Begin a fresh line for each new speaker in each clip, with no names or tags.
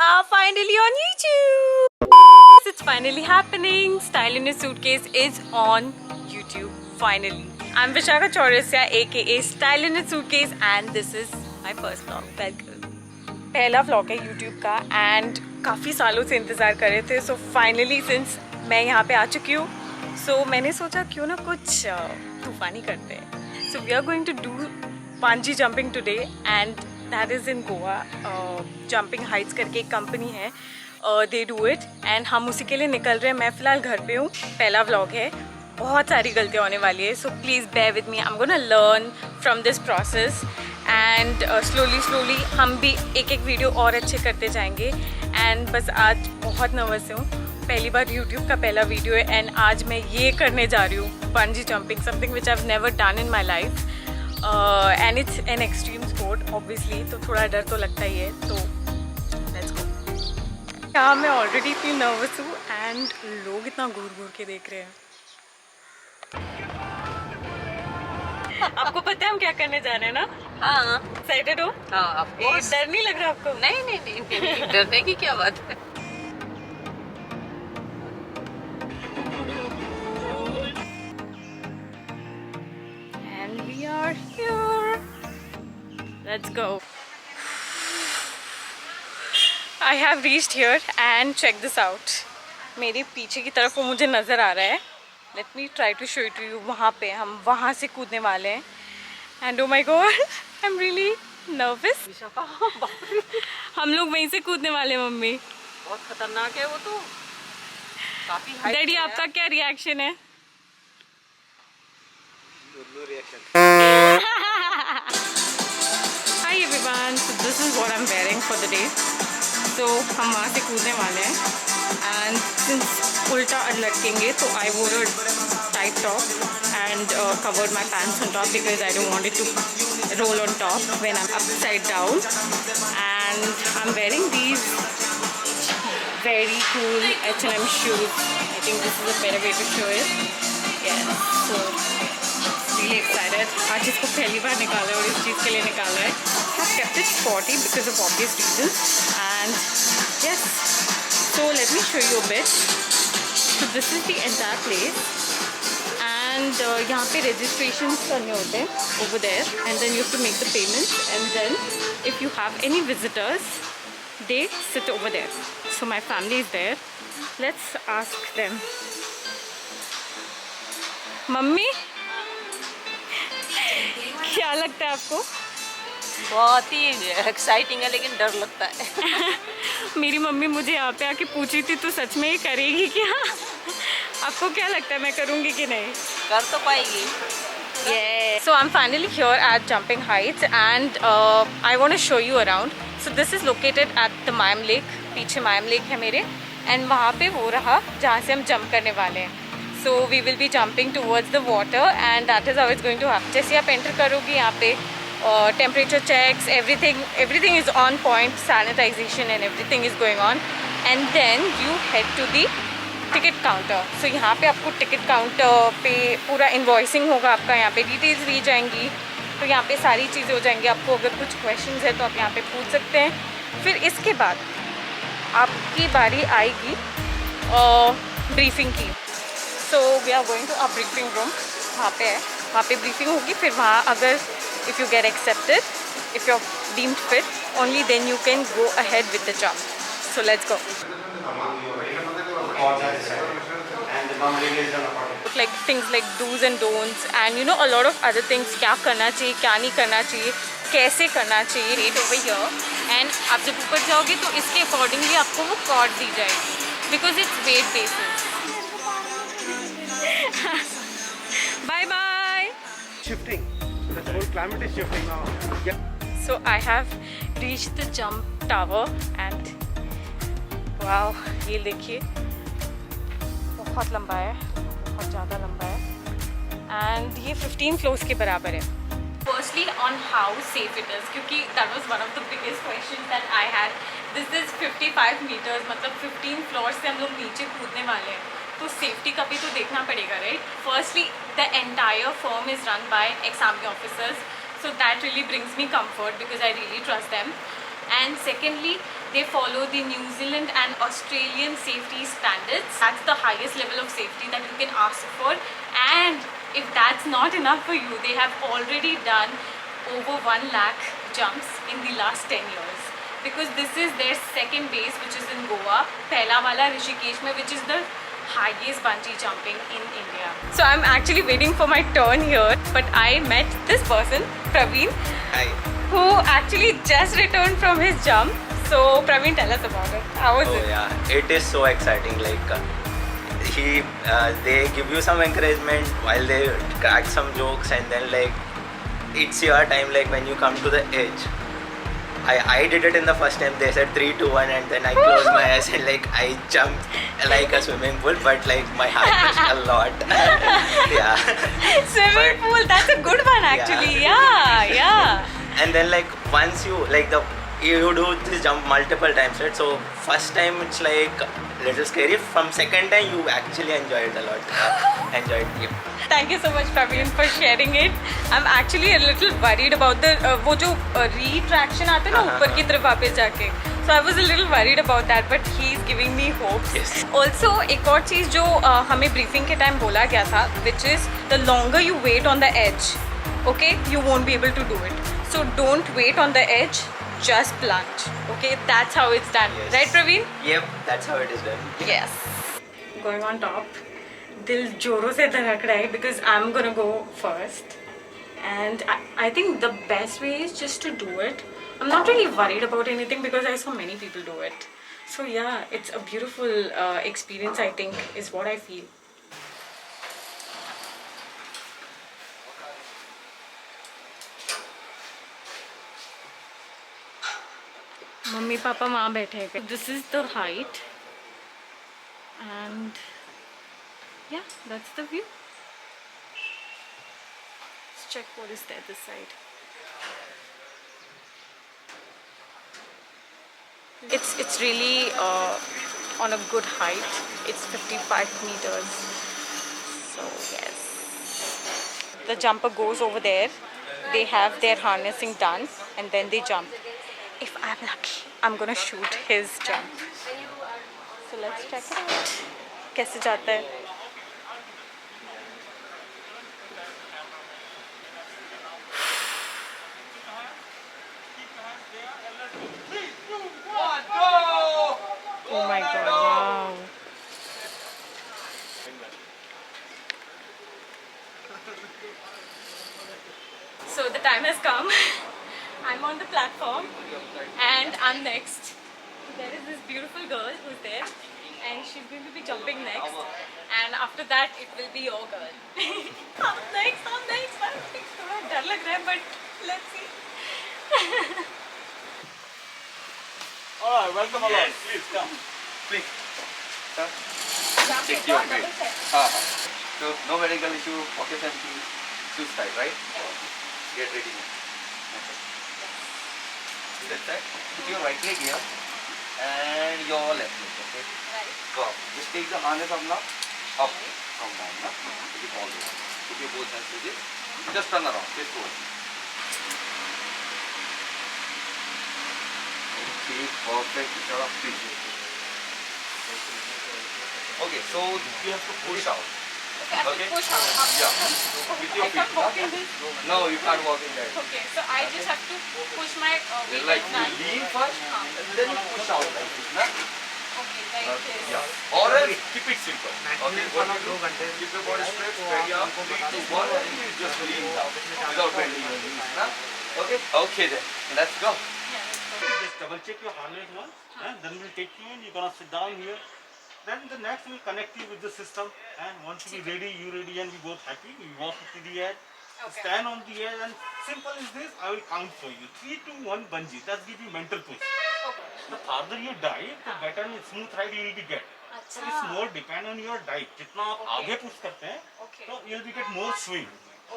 are finally on YouTube. It's finally happening. Style in a Suitcase is on YouTube finally. I'm Vishaka Chaurasya aka Style in a Suitcase and this is my first vlog. Welcome. पहला vlog है YouTube का and काफ़ी सालों से इंतज़ार कर रहे थे. So finally since मैं यहाँ पे आ चुकी हूँ, so मैंने सोचा क्यों ना कुछ तूफानी करते हैं. So we are going to do bungee jumping today and that is in Goa. Jumping Heights करके एक कंपनी है, they do it and हम उसी के लिए निकल रहे हैं. मैं फ़िलहाल घर पे हूँ, पहला व्लॉग है, बहुत सारी गलतियाँ होने वाली है. So please bear with me. I'm gonna learn from this process and slowly हम भी एक एक वीडियो और अच्छे करते जाएंगे. And बस आज बहुत नर्वस हूँ, पहली बार YouTube का पहला वीडियो है एंड आज मैं ये करने जा रही हूँ bungee jumping, something which I have never done in my life. And it's an extreme sport obviously, तो थोड़ा डर तो लगता ही है. तो लेट्स गो. यहाँ मैं ऑलरेडी इतनी नर्वस हूँ एंड लोग इतना घूर घूर के देख रहे हैं. आपको पता है हम क्या करने जा रहे हैं ना?
हाँ,
एक्साइटेड हो?
हाँ,
डर नहीं लग रहा आपको?
नहीं, डरने की क्या बात है.
And we are here. Let's go. I have reached here and check this out. मेरे पीछे की तरफ वो मुझे नज़र आ रहा है. Let me try to show it to you. वहाँ पे हम वहाँ से कूदने वाले हैं. And oh my God, I'm really nervous. हम लोग वहीं से कूदने वाले हैं मम्मी.
बहुत खतरनाक है वो तो. काफी हाइट.
डैडी आपका क्या रिएक्शन है? Hi everyone, so this is what I'm wearing for the day. So हम वहाँ से कूदने वाले हैं and since उल्टा लटकेंगे तो I wore a tight top and covered my pants on top because I don't want it to roll on top when I'm upside down. And I'm wearing these very cool H&M shoes. I think this is a better way to show it. Yes, so really excited. आज इसको पहली बार निकाला है और इस चीज़ के लिए निकाला है. I have kept it sporty because of obvious reasons. And yes, so let me show you a bit. So this is the entire place. And यहाँ पे registrations करने होते हैं over there. And then you have to make the payments. And then if you have any visitors, they sit over there. So my family is there. Let's ask them. Mummy, क्या लगता है आपको?
बहुत ही exciting है लेकिन डर लगता है.
मेरी मम्मी मुझे यहाँ पे आके पूछी थी तू सच में ये करेगी क्या? आपको क्या लगता है मैं करूँगी कि नहीं?
कर तो पाएगी.
Yeah. So I'm finally here at Jumping Heights and I want to show you around. So this is located at the Mayam Lake. पीछे Mayam Lake है मेरे and वहाँ पे वो रहा जहाँ से हम jump करने वाले हैं. So we will be jumping towards the water and that is how it's going to happen. जैसे आप enter करोगी यहाँ पे temperature checks, everything is on point, sanitization and everything is going on. And then you head to the ticket counter. So यहाँ पे आपको ticket counter पे पूरा इन्वॉइसिंग होगा आपका. यहाँ पे डिटेल्स दी जाएंगी तो यहाँ पे सारी चीज़ें हो जाएंगी. आपको अगर कुछ क्वेश्चंस है तो आप यहाँ पे पूछ सकते हैं. फिर इसके बाद आपकी बारी आएगी ब्रीफिंग की. So we are going to a briefing room. वहाँ पे है, वहाँ पे ब्रीफिंग होगी. फिर वहाँ अगर if you get accepted, if you are deemed fit, only then you can go ahead with the jump. So let's go. Like things like do's and don'ts and you know a lot of other things. क्या करना चाहिए, क्या नहीं करना चाहिए, कैसे करना चाहिए. Right over here and आप जब ऊपर जाओगे तो इसके accordingly आपको वो कॉर्ड दी जाएगी because it's weight basis. Bye bye.
Shifting. The whole climate is shifting now. Yeah.
So I have reached the jump tower and wow, ये देखिए बहुत लंबा है, बहुत ज़्यादा लंबा है एंड ये 15 फ्लोर्स के बराबर है. Firstly on how safe it is, क्योंकि that was one of the biggest question that I had. This is 55 metres, मतलब 15 फ्लोर से हम लोग नीचे कूदने वाले हैं तो सेफ्टी का भी तो देखना पड़ेगा, right. Firstly the entire firm is run by ex army officers, so that really brings me comfort because I really trust them. And secondly They follow the New Zealand and Australian safety standards. That's the highest level of safety that you can ask for. And if that's not enough for you, they have already done over 1 lakh jumps in the last 10 years. Because this is their second base, which is in Goa. Pehla wala Rishikesh mein, which is the highest bungee jumping in India. So I'm actually waiting for my turn here, but I met this person, Praveen,
Hi.
who actually just returned from his jump. So Praveen, tell us about it. How was it?
Yeah, it is so exciting. Like they give you some encouragement while they crack some jokes, and then like it's your time. Like when you come to the edge, I did it in the first time. They said 3, 2, 1, and then I closed my eyes and like I jumped like a swimming pool, but like my heart pushed a lot. Yeah.
Swimming
But-
pool, that's a good one actually. Yeah.
And then like once you like you do this jump multiple times, right? So first time it's like little scary. From second time you actually enjoy it a lot. Enjoy it. Yeah.
Thank you so much, Praveen, for sharing it. I'm actually a little worried about the वो जो retraction आते हैं ना ऊपर की तरफ वापस जाके. So I was a little worried about that, but he's giving me hopes.
Yes.
Also, एक और चीज़ जो हमें briefing के time बोला गया था, which is the longer you wait on the edge, okay, you won't be able to do it. So don't wait on the edge. Just plunge. Okay, that's how it's done.
Yes.
Right, Praveen?
Yep, that's how it is done.
Yes. Going on top. Dil joro se dharak raha hai because I'm gonna go first. And I think the best way is just to do it. I'm not really worried about anything because I saw many people do it. So yeah, it's a beautiful experience, I think, is what I feel. Mummy papa वहाँ बैठे हैं. This is the height, and yeah, that's the view. Let's check what is there this side. It's really on a good height. It's 55 meters. So yes, the jumper goes over there. They have their harnessing done, and then they jump. If I'm lucky, I'm gonna shoot his jump. So let's check it out. कैसे जाता है? Oh my God! Wow. So the time has come. I'm on the platform and I'm next. There is this beautiful girl who's there and she's going to be jumping next, and after that it will be your girl. I'm next. थोड़ा डर लग रहा है, but let's see.
Alright, welcome along. Please come.
Please.
Check
your weight. So no medical issue, pocket and shoes tight, right? Get ready now. That's right. Put your right leg here and your left leg, okay?
Right.
Go up. Just take the harness up now. Up. From down now. Put it all the way. Put your both hands to this. Just turn around. Face forward. Okay, perfect. Shut up, please. Okay, so you have to push out.
Okay, I have to push out.
Yeah. So with your
I can't
feet.
walk in this.
No, you can't walk in that.
Okay, so I just have to push my weight
Like
like
you
that.
lean first and then you push out like this, na?
Okay, like this.
Yeah. Or else keep it simple. Okay, what you do? Keep your body straight, steady up, 3, 2, 1, and you just lean down without bending your knees, na? Okay? Okay then, let's go.
Yeah, let's go.
Just double check your harness once, and then we'll take you in. You're gonna sit down here. Then the next we'll connect you with the system, and once you ready, and we both happy. We walk to the edge,
Okay.
stand on the edge, and simple is this. I will count for you. 3, 2, 1, bungee. That's give you mental push.
Okay.
The farther you dive, the better and smooth ride you will be get. So it's more depend on your dive. जितना आप आगे push करते हैं,
Okay.
तो you'll be get more swing.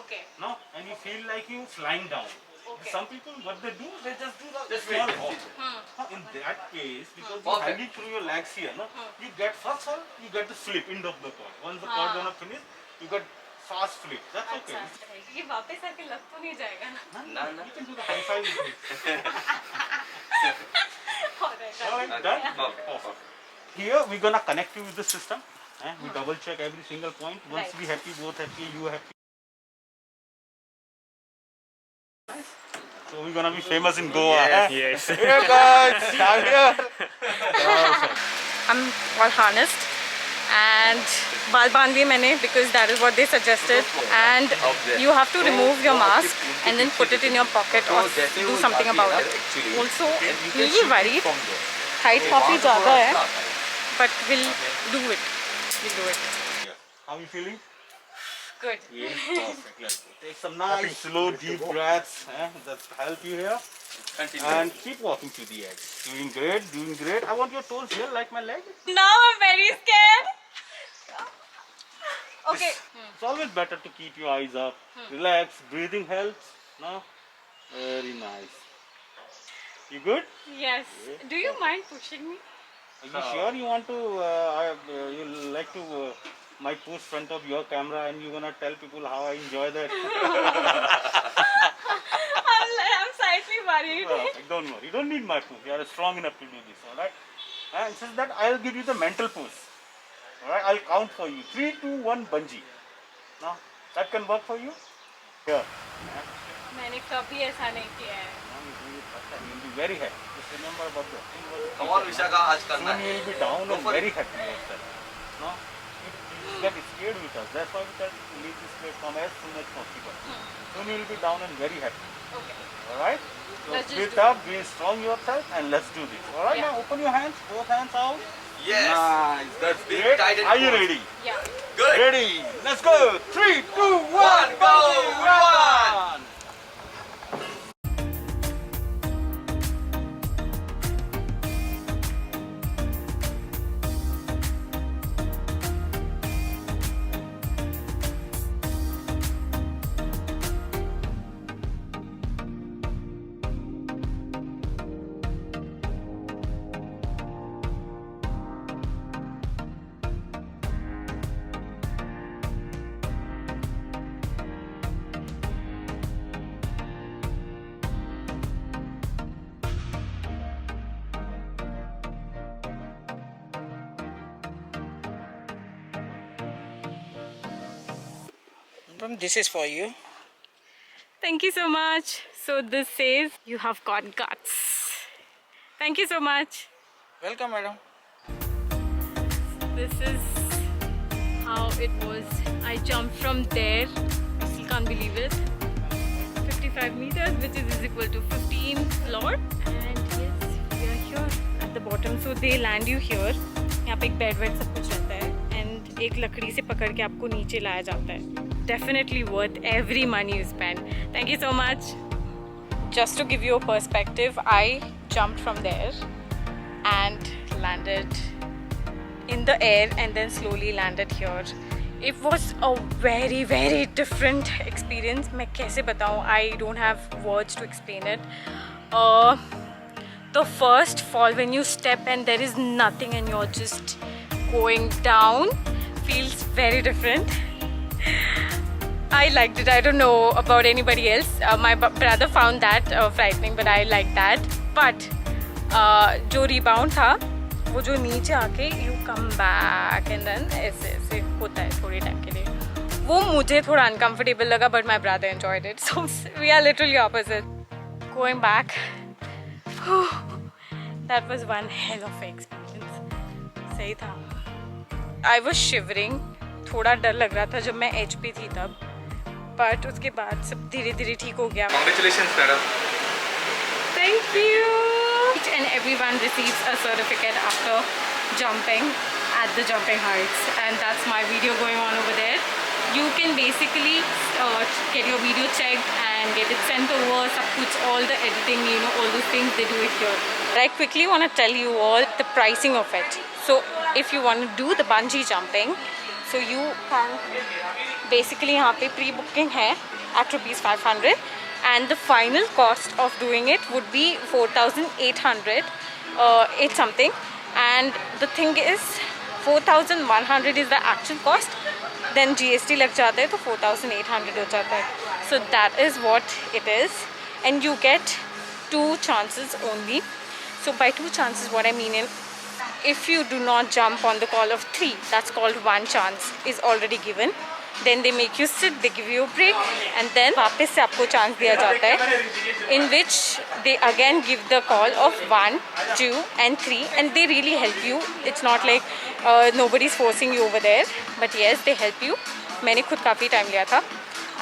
Okay.
No, and you feel like you flying down.
Okay.
Some people, what they do, they just do the small hop. In that case, because you're hanging through your legs here, no, you get first one, you get the flip end of the cord. Once the cord gonna finish, you get fast flip. That's okay.
अच्छा, ये वापस आके लग तो नहीं जाएगा ना?
No, no.
You can do the high five with it. Alright, done? Perfect. Here we're gonna connect you with the system. We double check every single point. Once
Right.
we happy, both happy, you happy. So we're gonna be famous in Goa.
Yes.
Here guys, I'm here. Perfect.
I'm all harnessed and bal band diye maine because that is what they suggested, and you have to remove your mask and then put it in your pocket or do something about it. Also, little worried, height काफी ज़्यादा है, but we'll do it. We'll do it.
How are you feeling?
Good.
Yes, perfect. Let's go. Take some nice, slow, deep breaths. That help you here. And keep walking to the edge. Doing great, doing great. I want your toes here, like my leg.
Now I'm very scared. Okay.
It's always better to keep your eyes up. Relax. Breathing helps. No? Very nice. You good?
Yes. Do you mind pushing me?
Are you sure you want to? You like to? My post front of your camera, and you're gonna tell people how I enjoy that.
I'm slightly worried.
Perfect. Don't worry. You don't need my push. You are strong enough to do this. All right. And since that, I'll give you the mental push. All right. I'll count for you. 3, 2, 1, bungee. Now that can work for you. Here.
मैंने कभी ऐसा नहीं किया है.
You'll be very happy. Just remember about the thing.
कमाल विशाखा आज करना
Soon
है.
you'll be down and very happy yourself. No? You get scared with us. That's why we tell you to leave this platform as soon as possible. Soon you'll be down and very happy.
Okay.
Alright? So
Let's just
split
do
up, be strong yourself, and let's do this. Alright,
Yeah.
now open your hands, both hands out.
Yes.
Nice. That's
Big
great.
tight and
Are you
close.
ready?
Yeah.
Good.
Ready. Let's go. 3, 2, 1,
go.
One.
This is for you.
Thank you so much. So this says you have got guts. Thank you so much.
Welcome, madam.
This is how it was. I jumped from there. I still can't believe it. 55 meters, which is equal to 15 floor. And yes, we are here at the bottom. So they land you here. यहाँ पे एक bed वेड सब कुछ रहता है. And एक लकड़ी से पकड़ के आपको नीचे लाया जाता है. Definitely worth every money you spend. Thank you so much. Just to give you a perspective, I jumped from there and landed in the air and then slowly landed here. It was a very, very different experience. मैं कैसे बताऊँ? I don't have words to explain it. The first fall when you step and there is nothing and you're just going down feels very different. I liked it. I don't know about anybody else. My brother found that frightening, but I liked that. But जो rebound था, वो जो नीचे आके you come back and then ऐसे ऐसे होता है थोड़े टाइम के लिए. वो मुझे थोड़ा uncomfortable लगा, but my brother enjoyed it. So we are literally opposite. Going back, that was one hell of an experience. सही था. I was shivering. थोड़ा डर लग रहा था जब मैं एज पे थी तब. बट उसके बाद सब धीरे धीरे ठीक हो गया.
Congratulations, madam.
Thank you. Each and everyone receives a certificate after jumping at the jumping heights, and that's my video going on over there. You can basically get your video checked and get it sent over. Sab kuch, all the editing, you know, all those things they do it here. I quickly want to tell you all the pricing of it. So if you want to do the bungee jumping, so you can basically यहाँ पे pre-booking है at ₹500, and the final cost of doing it would be 4,800. It's something, and the thing is 4,100 is the actual cost. Then GST लग जाता है तो 4,800 हो जाता है. So that is what it is, and you get 2 chances only. So by 2 chances, what I mean is, if you do not jump on the call of 3, that's called 1 chance is already given. Then they make you sit, they give you a break, and then वापस से आपको chance दिया जाता है, in which they again give the call of 1, 2 and 3, and they really help you. It's not like nobody's forcing you over there, but yes, they help you. मैंने खुद काफ़ी time लिया था,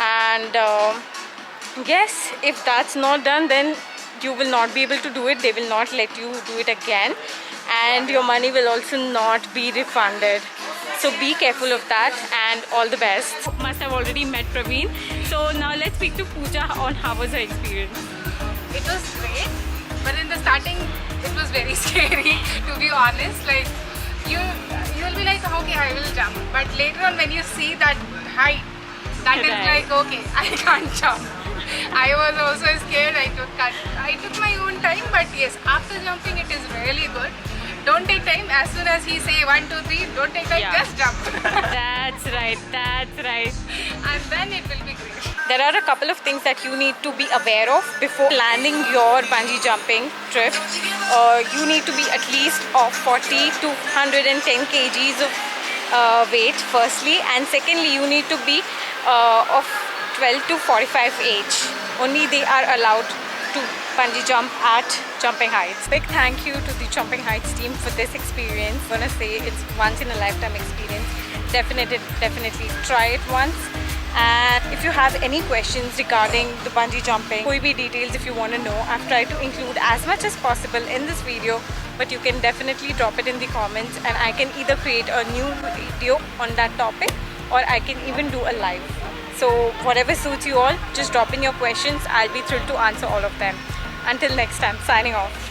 and yes, if that's not done, then you will not be able to do it. They will not let you do it again, and your money will also not be refunded. So be careful of that, and all the best. Must have already met Praveen. So now let's speak to Pooja on how was her experience.
It was great, but in the starting it was very scary, to be honest. Like you'll be like, okay, I will jump, but later on when you see that height, that is
Right.
like, okay, I can't jump. I was also scared. I took my own time, but yes, after jumping it is really good. Don't take time. As soon as he say 1, 2, 3, don't take time.
Yeah.
Just jump,
That's right, that's right.
and then it will be great.
There are a couple of things that you need to be aware of before planning your bungee jumping trip. You need to be at least of 40 to 110 kgs of weight firstly, and secondly you need to be of 12 to 45 age. Only they are allowed to bungee jump at Jumping Heights. Big thank you to the Jumping Heights team for this experience. I'm gonna say it's once in a lifetime experience. Definitely try it once. And if you have any questions regarding the bungee jumping, koi bhi details if you want to know, I've tried to include as much as possible in this video, but you can definitely drop it in the comments, and I can either create a new video on that topic, or I can even do a live. So whatever suits you all, just drop in your questions. I'll be thrilled to answer all of them. Until next time, signing off.